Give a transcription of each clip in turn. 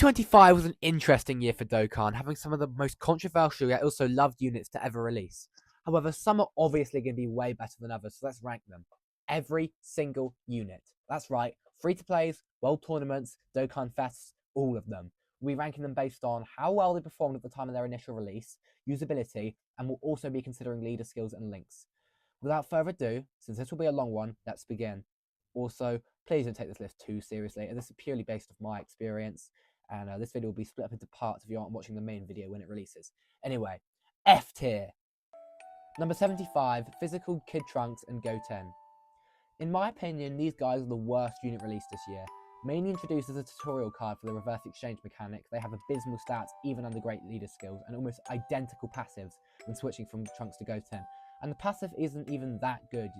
2025 was an interesting year for Dokkan, having some of the most controversial yet also loved units to ever release. However, some are obviously going to be way better than others, so let's rank them. Every single unit. That's right, free-to-plays, world tournaments, Dokkan Fests, all of them. We'll be ranking them based on how well they performed at the time of their initial release, usability, and we'll also be considering leader skills and links. Without further ado, since this will be a long one, let's begin. Also, please don't take this list too seriously, as this is purely based off my experience, and this video will be split up into parts if you aren't watching the main video when it releases. Anyway, F tier. Number 75, Physical Kid Trunks and Goten. In my opinion, these guys are the worst unit released this year. Mainly introduced as a tutorial card for the reverse exchange mechanic, they have abysmal stats even under great leader skills, and almost identical passives when switching from Trunks to Goten. And the passive isn't even that good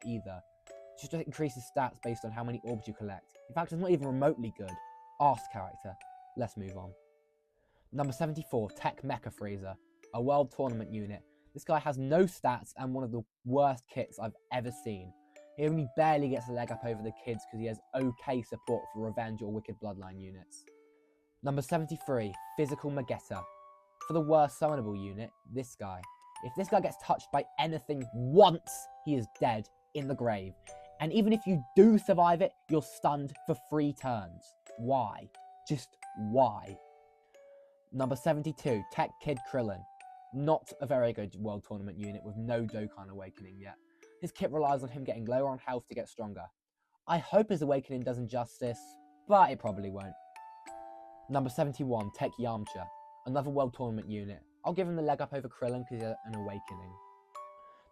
either. It just increases stats based on how many orbs you collect. In fact, it's not even remotely good. Arse character. Let's move on. Number 74, Tech Mecha Freezer. A world tournament unit. This guy has no stats and one of the worst kits I've ever seen. He only barely gets a leg up over the kids because he has okay support for Revenge or Wicked Bloodline units. Number 73, Physical Magetta. For the worst summonable unit, this guy. If this guy gets touched by anything once, he is dead in the grave. And even if you do survive it, you're stunned for 3 turns. Why? Just why? Number 72, Tech Kid Krillin. Not a very good world tournament unit with no Dokkan awakening yet. His kit relies on him getting lower on health to get stronger. I hope his awakening does him justice, but it probably won't. Number 71, Tech Yamcha. Another world tournament unit. I'll give him the leg up over Krillin because he has an awakening.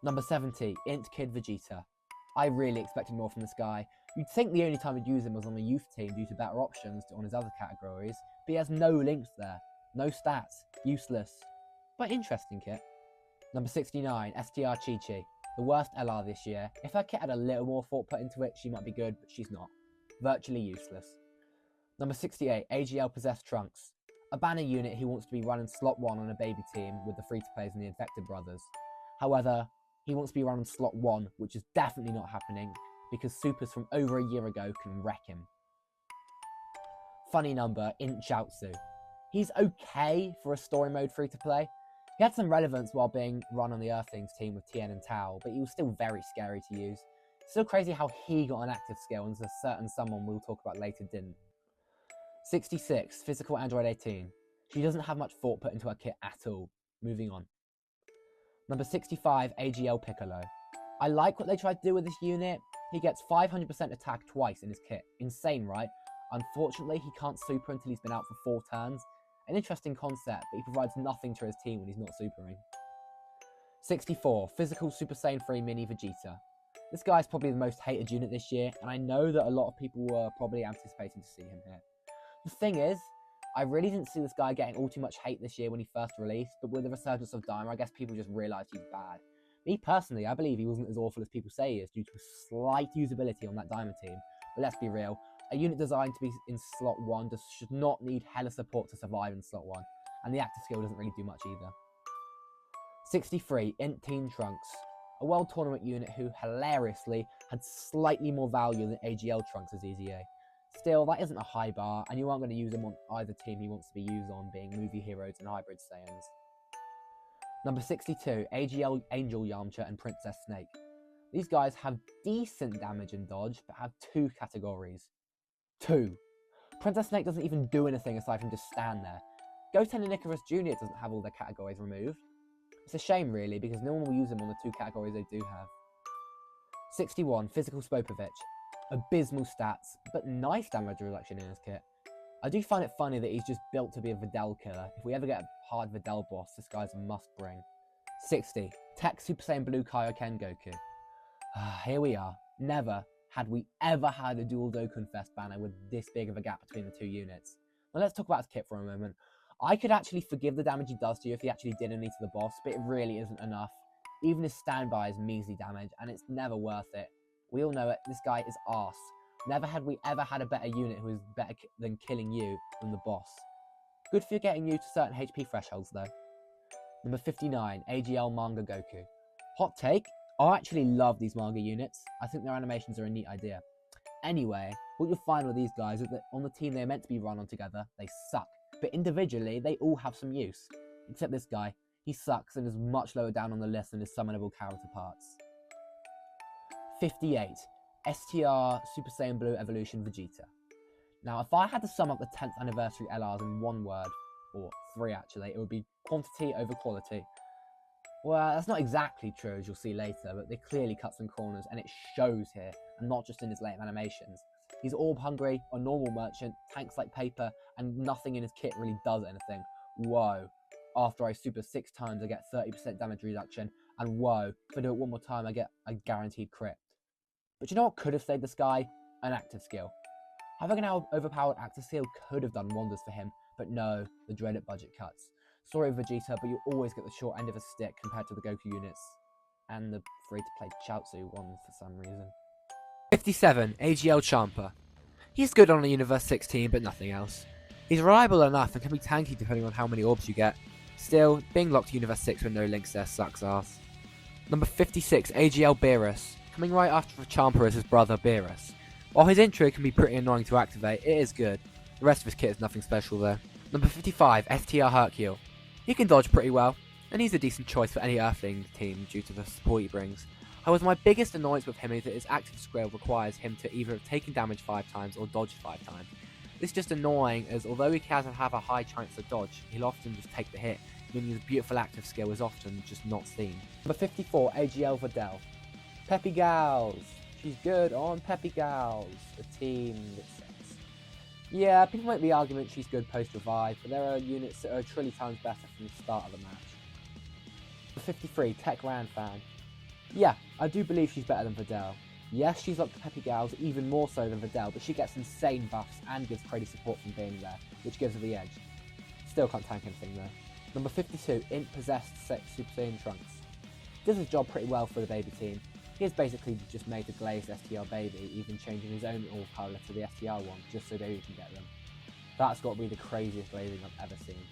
Number 70, Int Kid Vegeta. I really expected more from this guy. You'd think the only time he'd use him was on the youth team due to better options on his other categories, but he has no links there. No stats. Useless. But interesting kit. Number 69, STR Chi-Chi. The worst LR this year. If her kit had a little more thought put into it, she might be good, but she's not. Virtually useless. Number 68, AGL Possessed Trunks. A banner unit who wants to be running slot 1 on a baby team with the free-to-plays and the Infected Brothers. However, he wants to be running slot 1, which is definitely not happening, because supers from over a year ago can wreck him. Funny number, Int Jiaozu. He's okay for a story mode free-to-play. He had some relevance while being run on the Earthlings team with Tien and Tao, but he was still very scary to use. Still crazy how he got an active skill and a certain someone we'll talk about later didn't. 66, Physical Android 18. She doesn't have much thought put into her kit at all. Moving on. Number 65, AGL Piccolo. I like what they tried to do with this unit. He gets 500% attack twice in his kit. Insane, right? Unfortunately, he can't super until he's been out for 4 turns. An interesting concept, but he provides nothing to his team when he's not supering. 64, Physical Super Saiyan 3 Mini Vegeta. This guy is probably the most hated unit this year, and I know that a lot of people were probably anticipating to see him here. The thing is, I really didn't see this guy getting all too much hate this year when he first released, but with the resurgence of Daima, I guess people just realised he's bad. Me personally, I believe he wasn't as awful as people say he is due to slight usability on that Daima team, but let's be real, a unit designed to be in slot 1 should not need hella support to survive in slot 1, and the active skill doesn't really do much either. 63, Int Teen Trunks. A world tournament unit who, hilariously, had slightly more value than AGL Trunks as EZA. Still, that isn't a high bar, and you aren't going to use him on either team he wants to be used on, being movie heroes and hybrid Saiyans. Number 62, AGL Angel Yamcha and Princess Snake. These guys have decent damage and dodge, but have 2 categories. 2. Princess Snake doesn't even do anything aside from just stand there. Goten and Icarus Jr. doesn't have all their categories removed. It's a shame really, because no one will use them on the 2 categories they do have. 61, Physical Spopovich. Abysmal stats, but nice damage reduction in his kit. I do find it funny that he's just built to be a Videl killer. If we ever get a hard Videl boss, this guy's a must bring. 60, Tech Super Saiyan Blue Kaioken Goku. Here we are. Never had we ever had a dual Dokkan Fest banner with this big of a gap between the 2 units. Now let's talk about his kit for a moment. I could actually forgive the damage he does to you if he actually did any to the boss, but it really isn't enough. Even his standby is measly damage, and it's never worth it. We all know it, this guy is arse. Never had we ever had a better unit who is better than killing you than the boss. Good for getting you to certain HP thresholds though. Number 59, AGL Manga Goku. Hot take, I actually love these manga units. I think their animations are a neat idea. Anyway, What you'll find with these guys is that on the team they're meant to be run on together, they suck. But individually, they all have some use. Except this guy. He sucks and is much lower down on the list than his summonable counterparts. 58. STR Super Saiyan Blue Evolution Vegeta. Now, if I had to sum up the 10th anniversary LRs in one word, or three actually, it would be quantity over quality. Well, that's not exactly true, as you'll see later, but they clearly cut some corners, and it shows here, and not just in his late animations. He's orb hungry, a normal merchant, tanks like paper, and nothing in his kit really does anything. Whoa. After I super 6 times, I get 30% damage reduction, and whoa, if I do it one more time, I get a guaranteed crit. But you know what could have saved this guy? An active skill. Having an overpowered active skill could have done wonders for him, but no, the dreaded budget cuts. Sorry Vegeta, but you always get the short end of a stick compared to the Goku units, and the free-to-play Chaozu ones for some reason. 57. AGL Champa. He's good on a Universe 16, but nothing else. He's reliable enough and can be tanky depending on how many orbs you get. Still, being locked to Universe 6 with no links there sucks ass. Number 56. AGL Beerus. Coming right after Champa is his brother Beerus. While his intro can be pretty annoying to activate, it is good. The rest of his kit is nothing special though. Number 55. STR Hercule. He can dodge pretty well, and he's a decent choice for any Earthling team due to the support he brings. However, my biggest annoyance with him is that his active skill requires him to either have taken damage 5 times or dodged 5 times. This is just annoying, as although he can have a high chance to dodge, he'll often just take the hit, meaning his beautiful active skill is often just not seen. Number 54, AGL Videl. Peppy Gals. She's good on Peppy Gals, the team that says. Yeah, people make the argument she's good post-revive, but there are units that are a trillion times better from the start of the match. Number 53, Tech Ran Fan. Yeah, I do believe she's better than Videl. Yes, she's locked to Peppy Gals even more so than Videl, but she gets insane buffs and gives crazy support from being there, which gives her the edge. Still can't tank anything though. Number 52, Int Possessed Super Saiyan Trunks. Does his job pretty well for the baby team. He is basically just made the glazed STR baby, even changing his own orb colour to the STR one, just so baby can get them. That's got to be the craziest glazing I've ever seen.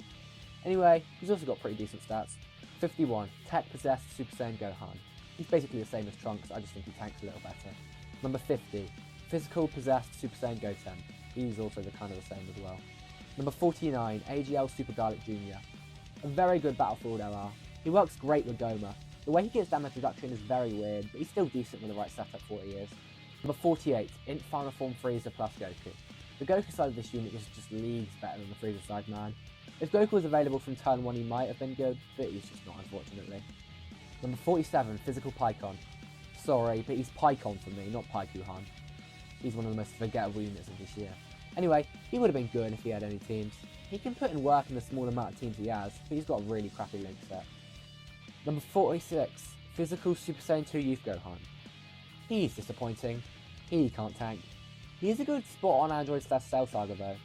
Anyway, he's also got pretty decent stats. 51, Tech Possessed Super Saiyan Gohan. He's basically the same as Trunks, I just think he tanks a little better. Number 50, Physical Possessed Super Saiyan Goten. He's also the kind of the same as well. Number 49, AGL Super Garlic Jr. A very good Battlefield LR. He works great with Goma. The way he gets damage reduction is very weird, but he's still decent with the right setup for what he is. Number 48, Int Final Form Frieza plus Goku. The Goku side of this unit was just leagues better than the Frieza side, man. If Goku was available from turn 1 he might have been good, but he's just not, unfortunately. Number 47, Physical Pycon. Sorry, but he's Pycon for me, not Pykuhan. He's one of the most forgettable units of this year. Anyway, he would have been good if he had any teams. He can put in work in the small amount of teams he has, but he's got a really crappy link set. Number 46, Physical Super Saiyan 2 Youth Gohan. He's disappointing. He can't tank. He is a good spot on Android/Cell Saga though.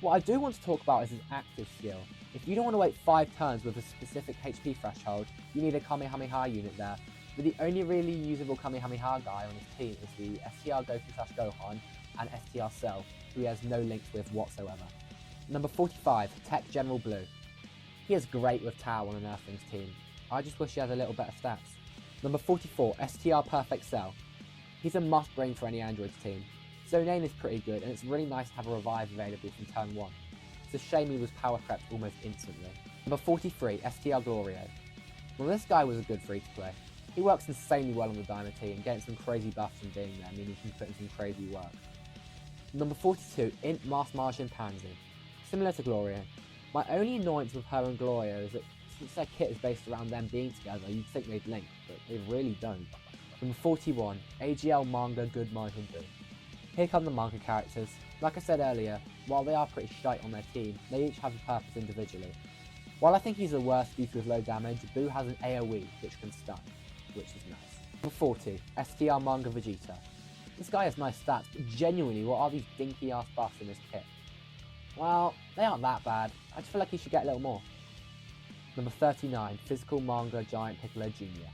What I do want to talk about is his active skill. If you don't want to wait 5 turns with a specific HP threshold, you need a Kamehameha unit there. But the only really usable Kamehameha guy on his team is the STR Goku/Gohan and STR Cell, who he has no links with whatsoever. Number 45, Tech General Blue. He is great with Tau on an Earthling's team. I just wish he had a little better stats. Number 44, STR Perfect Cell. He's a must bring for any Android team. Zonane is pretty good, and it's really nice to have a revive available from turn 1. It's a shame he was power crept almost instantly. Number 43, STR Glorio. Well, this guy was a good free to play. He works insanely well on the Dynamo team, getting some crazy buffs from being there, meaning he can put in some crazy work. Number 42, Int Mass Martian Pansy. Similar to Glorio. My only annoyance with her and Glorio is that since their kit is based around them being together, you'd think they'd link, but they really don't. Number 41, AGL Manga Good Majin Buu. Here come the manga characters. Like I said earlier, while they are pretty shite on their team, they each have a purpose individually. While I think he's the worst due to his low damage, Buu has an AoE which can stun, which is nice. Number 40, STR Manga Vegeta. This guy has nice stats, but genuinely, what are these dinky ass buffs in his kit? Well, they aren't that bad. I just feel like he should get a little more. Number 39, Physical Manga Giant Piccolo Jr.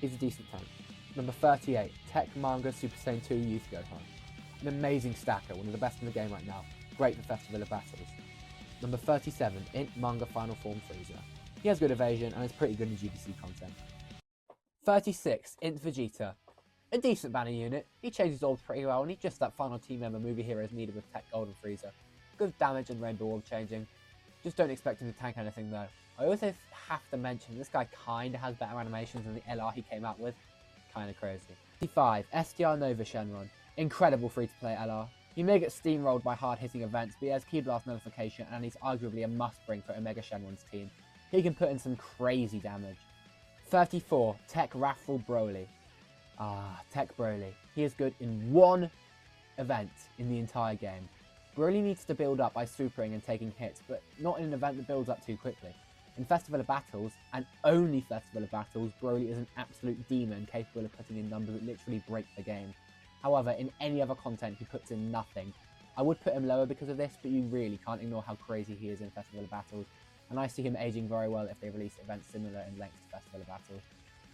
He's a decent tank. Number 38, Tech Manga Super Saiyan 2 Youth Gohan. An amazing stacker, one of the best in the game right now. Great for Festival of Battles. Number 37, Int Manga Final Form Frieza. He has good evasion and is pretty good in GDC content. 36, Int Vegeta. A decent banner unit, he changes orbs pretty well, and he's just that final team member movie heroes needed with Tech Golden Freezer. Good damage and rainbow orb changing. Just don't expect him to tank anything though. I also have to mention this guy kinda has better animations than the LR he came out with. Kinda crazy. 55, STR Nova Shenron. Incredible free to play LR. He may get steamrolled by hard hitting events, but he has Key Blast Nullification and he's arguably a must bring for Omega Shenron's team. He can put in some crazy damage. 34, Tech Wrathful Broly. Tech Broly. He is good in one event in the entire game. Broly needs to build up by supering and taking hits, but not in an event that builds up too quickly. In Festival of Battles, and only Festival of Battles, Broly is an absolute demon capable of putting in numbers that literally break the game. However, in any other content, he puts in nothing. I would put him lower because of this, but you really can't ignore how crazy he is in Festival of Battles, and I see him aging very well if they release events similar in length to Festival of Battles.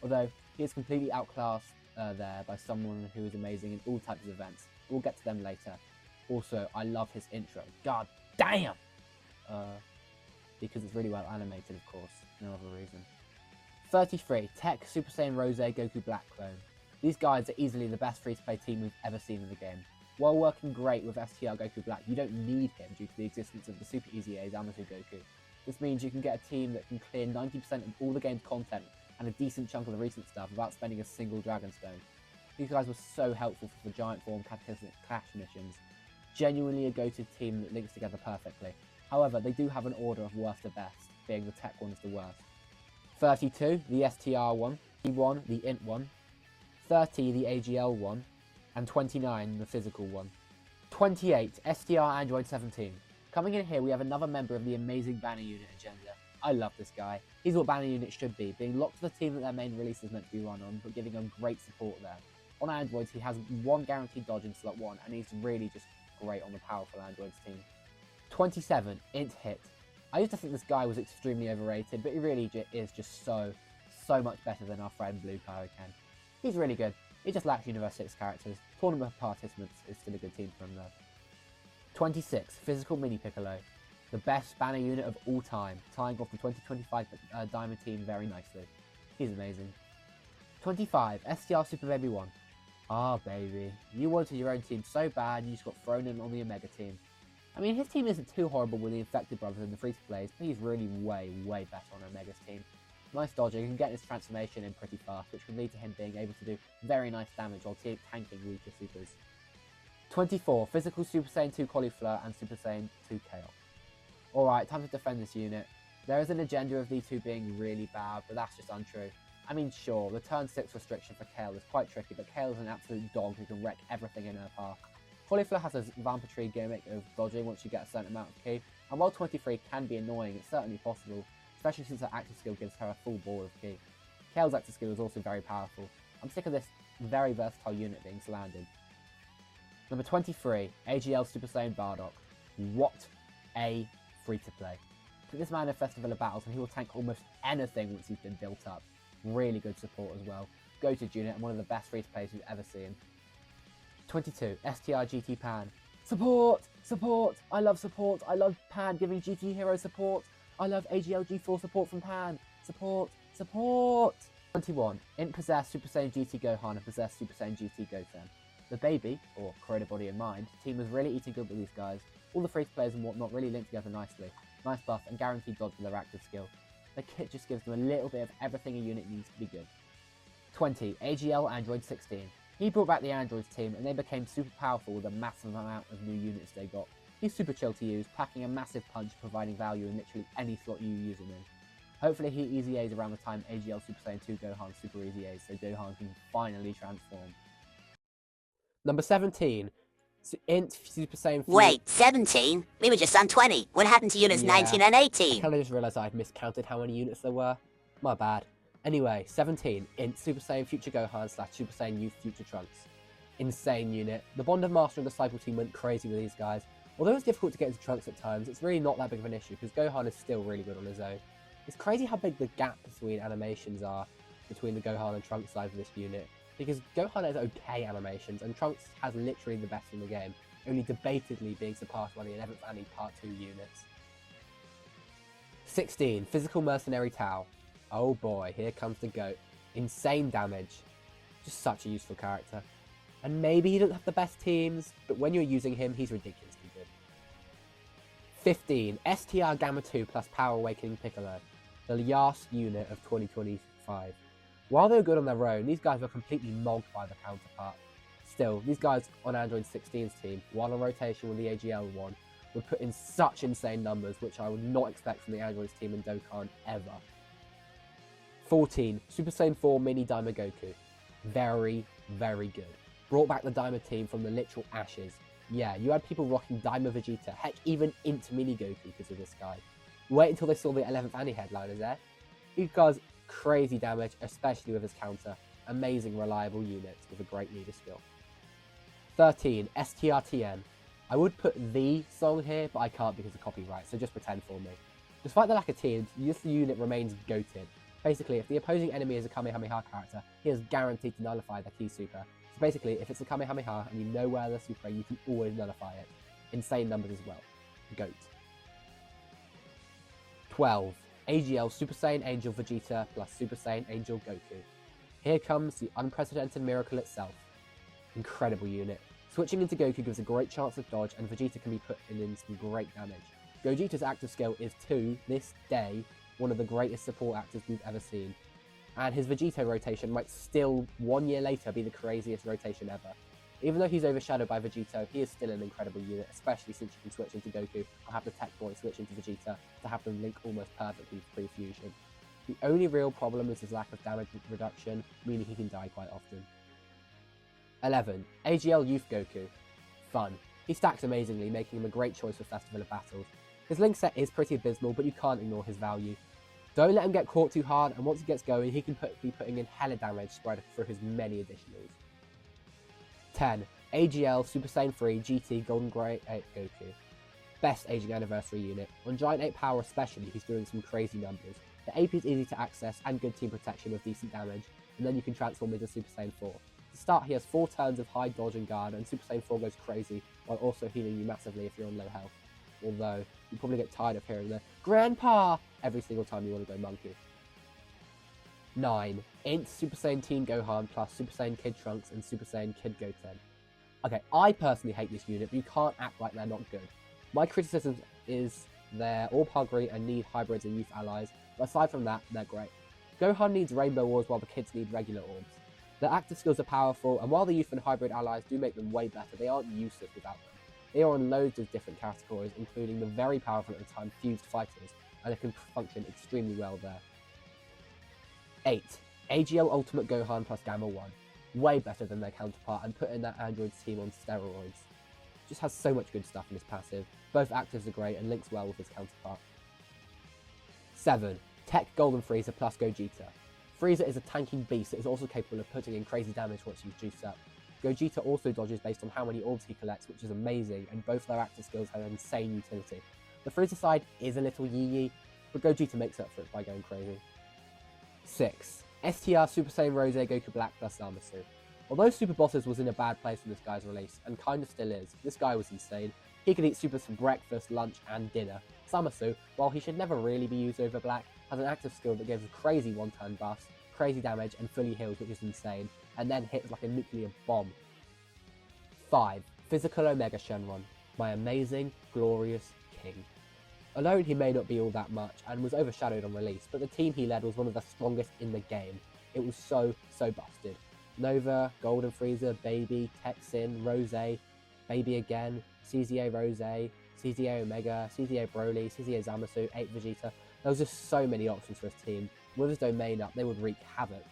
Although, he is completely outclassed there by someone who is amazing in all types of events. We'll get to them later. Also, I love his intro. God damn! Because it's really well animated, of course. No other reason. 33. Tech Super Saiyan Rose Goku Black Clone. These guys are easily the best free-to-play team we've ever seen in the game. While working great with STR Goku Black, you don't need him due to the existence of the Super Easy A's Zamasu Goku. This means you can get a team that can clear 90% of all the game's content and a decent chunk of the recent stuff without spending a single Dragon Stone. These guys were so helpful for the Giant Form Cataclysmic Clash missions. Genuinely a go-to team that links together perfectly. However, they do have an order of worst to best, being the Tech one is the worst. 32, the STR one, 21, the Int one, 30, the AGL one, and 29, the physical one. 28, STR Android 17. Coming in here, we have another member of the amazing banner unit agenda. I love this guy. He's what banner units should be, being locked to the team that their main release is meant to be run on, but giving them great support there. On androids, he has one guaranteed dodge in slot 1, and he's really just great on the powerful androids team. 27, Int Hit. I used to think this guy was extremely overrated, but he really is just so much better than our friend Blue Kaioken. He's really good. He just lacks Universe 6 characters. Tournament participants is still a good team for him though. 26, Physical Mini Piccolo. The best banner unit of all time, tying off the 2025 Diamond team very nicely. He's amazing. 25, STR Super Baby 1. Baby. You wanted your own team so bad, you just got thrown in on the Omega team. I mean, his team isn't too horrible with the Infected Brothers and the free-to-plays, but he's really way better on Omega's team. Nice dodging, he can get his transformation in pretty fast, which can lead to him being able to do very nice damage while tanking weaker supers. 24, Physical Super Saiyan 2 Cauliflower and Super Saiyan 2 Chaos. Alright, time to defend this unit. There is an agenda of these two being really bad, but that's just untrue. I mean, sure, the turn 6 restriction for Kale is quite tricky, but Kale is an absolute dog who can wreck everything in her path. Cauliflower has a Vampire gimmick of dodging once you get a certain amount of ki, and while 23 can be annoying, it's certainly possible, especially since her active skill gives her a full ball of ki. Kale's active skill is also very powerful. I'm sick of this very versatile unit being slandered. Number 23, AGL Super Saiyan Bardock. What a free-to-play. Put this man in Festival of Battles and he will tank almost anything once he's been built up. Really good support as well. Go-to unit and one of the best free-to-plays we've ever seen. 22, STR GT Pan. Support! Support! I love support! I love Pan giving GT Hero support! I love AGL G4 support from Pan! Support! Support! 21, Int Possess Super Saiyan GT Gohan and Possess Super Saiyan GT Goten. The baby, or Corona Body and Mind, team was really eating good with these guys. All the free-to-players and whatnot really link together nicely. Nice buff and guaranteed dodge with their active skill. The kit just gives them a little bit of everything a unit needs to be good. 20, AGL Android 16. He brought back the Androids team and they became super powerful with a massive amount of new units they got. He's super chill to use, packing a massive punch, providing value in literally any slot you use him in. Hopefully he easy A's around the time AGL Super Saiyan 2 Gohan super easy A's so Gohan can finally transform. Number 17, Int Super Saiyan 4. Wait, 17? We were just on 20. What happened to units 19 and 18? I kinda just realised I'd miscounted how many units there were. My bad. Anyway, 17, Int Super Saiyan Future Gohan / Super Saiyan Youth Future Trunks. Insane unit. The Bond of Master and Disciple team went crazy with these guys. Although it's difficult to get into Trunks at times, it's really not that big of an issue because Gohan is still really good on his own. It's crazy how big the gap between animations are between the Gohan and Trunks sides of this unit. Because Gohan has okay animations, and Trunks has literally the best in the game, only debatedly being surpassed by the 11th Annie Part 2 units. 16, Physical Mercenary Tau. Oh boy, here comes the GOAT. Insane damage. Just such a useful character. And maybe he doesn't have the best teams, but when you're using him, he's ridiculously good. 15. STR Gamma 2 plus Power Awakening Piccolo, the last unit of 2025. While they're good on their own, these guys were completely mogged by the counterpart. Still, these guys on Android 16's team, one on rotation with the AGL one, would put in such insane numbers, which I would not expect from the Android's team in Dokkan ever. 14. Super Saiyan 4 Mini Daima Goku. Very, very good. Brought back the Daima team from the literal ashes. Yeah, you had people rocking Daima Vegeta, heck, even into Mini Goku because of this guy. Wait until they saw the 11th Annie headliners there. He does crazy damage, especially with his counter. Amazing, reliable units with a great leader skill. 13. STRTN. I would put the song here, but I can't because of copyright, so just pretend for me. Despite the lack of teams, this unit remains goated. Basically, if the opposing enemy is a Kamehameha character, he is guaranteed to nullify their key super. So basically, if it's a Kamehameha and you know where the super is, you can always nullify it. Insane numbers as well. GOAT. 12. AGL Super Saiyan Angel Vegeta plus Super Saiyan Angel Goku. Here comes the unprecedented miracle itself. Incredible unit. Switching into Goku gives a great chance of dodge, and Vegeta can be put in some great damage. Gogeta's active skill is, to this day, one of the greatest support actors we've ever seen. And his Vegeta rotation might still, 1 year later, be the craziest rotation ever. Even though he's overshadowed by Vegeta, he is still an incredible unit, especially since you can switch into Goku or have the Tech Boy switch into Vegeta to have them link almost perfectly with pre-fusion. The only real problem is his lack of damage reduction, meaning he can die quite often. 11. AGL Youth Goku. Fun. He stacks amazingly, making him a great choice for Festival of Battles. His link set is pretty abysmal, but you can't ignore his value. Don't let him get caught too hard, and once he gets going, he can be putting in hella damage spread through his many additionals. 10. AGL Super Saiyan 3 GT Golden Grey 8 Goku. Best aging anniversary unit. On Giant 8 power especially, he's doing some crazy numbers. The AP is easy to access and good team protection with decent damage, and then you can transform into Super Saiyan 4. To start, he has 4 turns of high dodge and guard, and Super Saiyan 4 goes crazy, while also healing you massively if you're on low health. Although, you probably get tired of hearing the "Grandpa" every single time you want to go monkey. 9. Int Super Saiyan Teen Gohan plus Super Saiyan Kid Trunks and Super Saiyan Kid Goten. Okay, I personally hate this unit, but you can't act like they're not good. My criticism is they're all puggery and need hybrids and youth allies, but aside from that, they're great. Gohan needs Rainbow Orbs while the kids need regular orbs. Their active skills are powerful, and while the youth and hybrid allies do make them way better, they aren't useless without them. They are on loads of different categories, including the very powerful at the time Fused Fighters, and they can function extremely well there. 8. AGL Ultimate Gohan plus Gamma 1. Way better than their counterpart, and putting that Android's team on steroids. Just has so much good stuff in his passive. Both actives are great and links well with his counterpart. 7. Tech Golden Frieza plus Gogeta. Frieza is a tanking beast that is also capable of putting in crazy damage once you juice up. Gogeta also dodges based on how many orbs he collects, which is amazing, and both their active skills have insane utility. The Frieza side is a little yee-yee, but Gogeta makes up for it by going crazy. 6. STR Super Saiyan Rose Goku Black plus Zamasu. Although Super Bosses was in a bad place when this guy's release, and kinda still is, this guy was insane. He could eat supers for breakfast, lunch, and dinner. Zamasu, while he should never really be used over Black, has an active skill that gives crazy one-turn buffs, crazy damage, and fully heals, which is insane, and then hits like a nuclear bomb. 5. Physical Omega Shenron. My amazing, glorious king. Alone he may not be all that much, and was overshadowed on release, but the team he led was one of the strongest in the game. It was so busted. Nova, Golden Frieza, Baby, Texin, Rose, Baby again, CZA Rose, CZA Omega, CZA Broly, CZA Zamasu, 8 Vegeta. There was just so many options for his team. With his domain up, they would wreak havoc.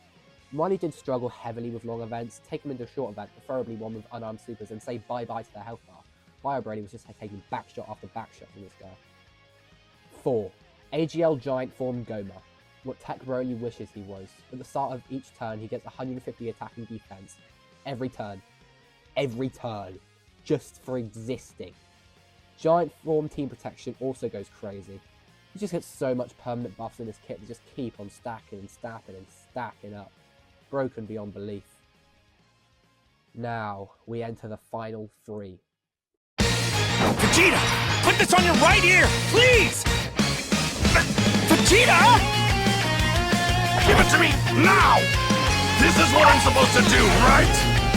While he did struggle heavily with long events, take him into a short event, preferably one with unarmed supers, and say bye-bye to their health bar. Bio Brady was just taking backshot after backshot from this guy. 4. AGL Giant Form Goma. What Tech Broly wishes he was. At the start of each turn, he gets 150 attacking defense. Every turn. Every turn. Just for existing. Giant Form Team Protection also goes crazy. He just gets so much permanent buffs in his kit that just keep on stacking and stacking and stacking up. Broken beyond belief. Now, we enter the final 3. Vegeta! Put this on your right ear, please! Vegeta! Give it to me now! This is what I'm supposed to do, right?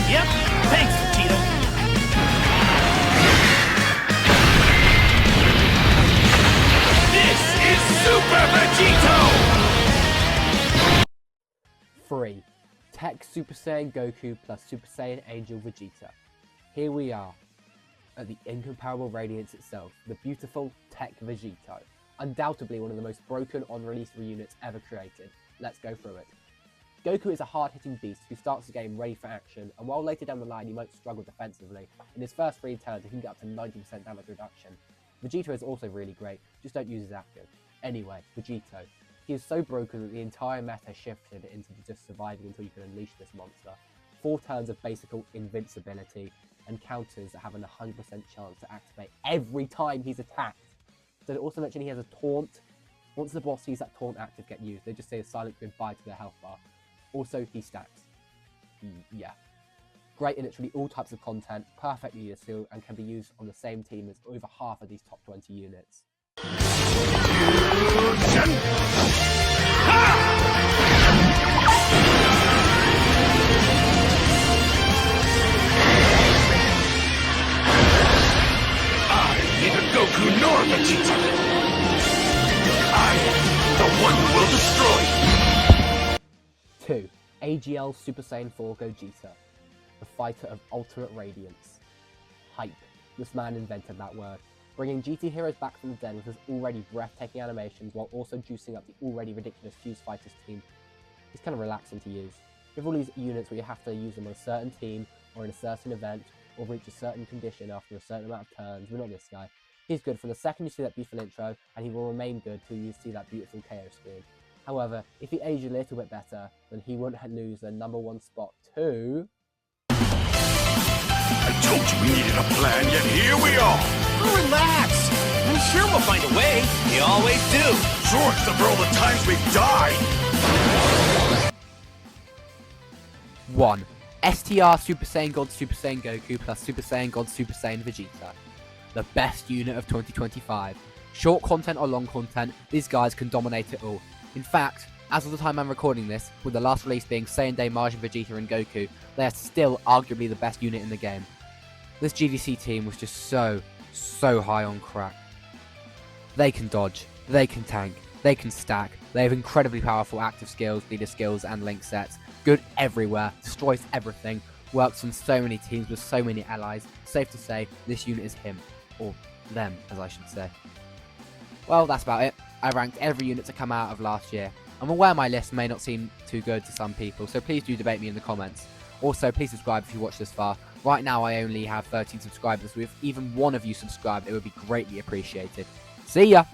Yep. Thanks, Vegeta. This is Super Vegito! 3. Tech Super Saiyan Goku plus Super Saiyan Angel Vegeta. Here we are, at the incomparable radiance itself, the beautiful Tech Vegito. Undoubtedly one of the most broken on-release units ever created. Let's go through it. Goku is a hard-hitting beast who starts the game ready for action, and while later down the line he might struggle defensively, in his first 3 turns he can get up to 90% damage reduction. Vegito is also really great, just don't use his active. Anyway, Vegito. He is so broken that the entire meta shifted into just surviving until you can unleash this monster. 4 turns of basic invincibility, and counters that have an 100% chance to activate every time he's attacked. Did it also mention he has a taunt? Once the boss sees that taunt active get used, they just say a silent goodbye to their health bar. Also, he stacks. Yeah. Great in literally all types of content, perfectly useful, and can be used on the same team as over half of these top 20 units. Neither Goku nor Vegeta. I am the one who will destroy. 2. AGL Super Saiyan 4 Gogeta, the fighter of ultimate radiance. Hype. This man invented that word, bringing GT heroes back from the dead with his already breathtaking animations while also juicing up the already ridiculous Fuse Fighters team. It's kind of relaxing to use. You have all these units where you have to use them on a certain team or in a certain event, or reach a certain condition after a certain amount of turns, but not this guy. He's good from the second you see that beautiful intro, and he will remain good till you see that beautiful KO screen. However, if he aged a little bit better, then he wouldn't lose the #1 spot to... I told you we needed a plan, yet here we are! Relax! I'm sure we'll find a way. We always do. Sure, except for all the times we've died! 1. STR Super Saiyan God Super Saiyan Goku plus Super Saiyan God Super Saiyan Vegeta. The best unit of 2025. Short content or long content, these guys can dominate it all. In fact, as of the time I'm recording this, with the last release being Saiyan Day Majin Vegeta and Goku, they are still arguably the best unit in the game. This GDC team was just so high on crack. They can dodge, they can tank, they can stack, they have incredibly powerful active skills, leader skills and link sets, good everywhere, destroys everything, works on so many teams with so many allies. Safe to say, this unit is him, or them as I should say. Well, that's about it. I ranked every unit to come out of last year. I'm aware my list may not seem too good to some people, so please do debate me in the comments. Also, please subscribe if you watched this far. Right now I only have 13 subscribers, so if even one of you subscribe, it would be greatly appreciated. See ya!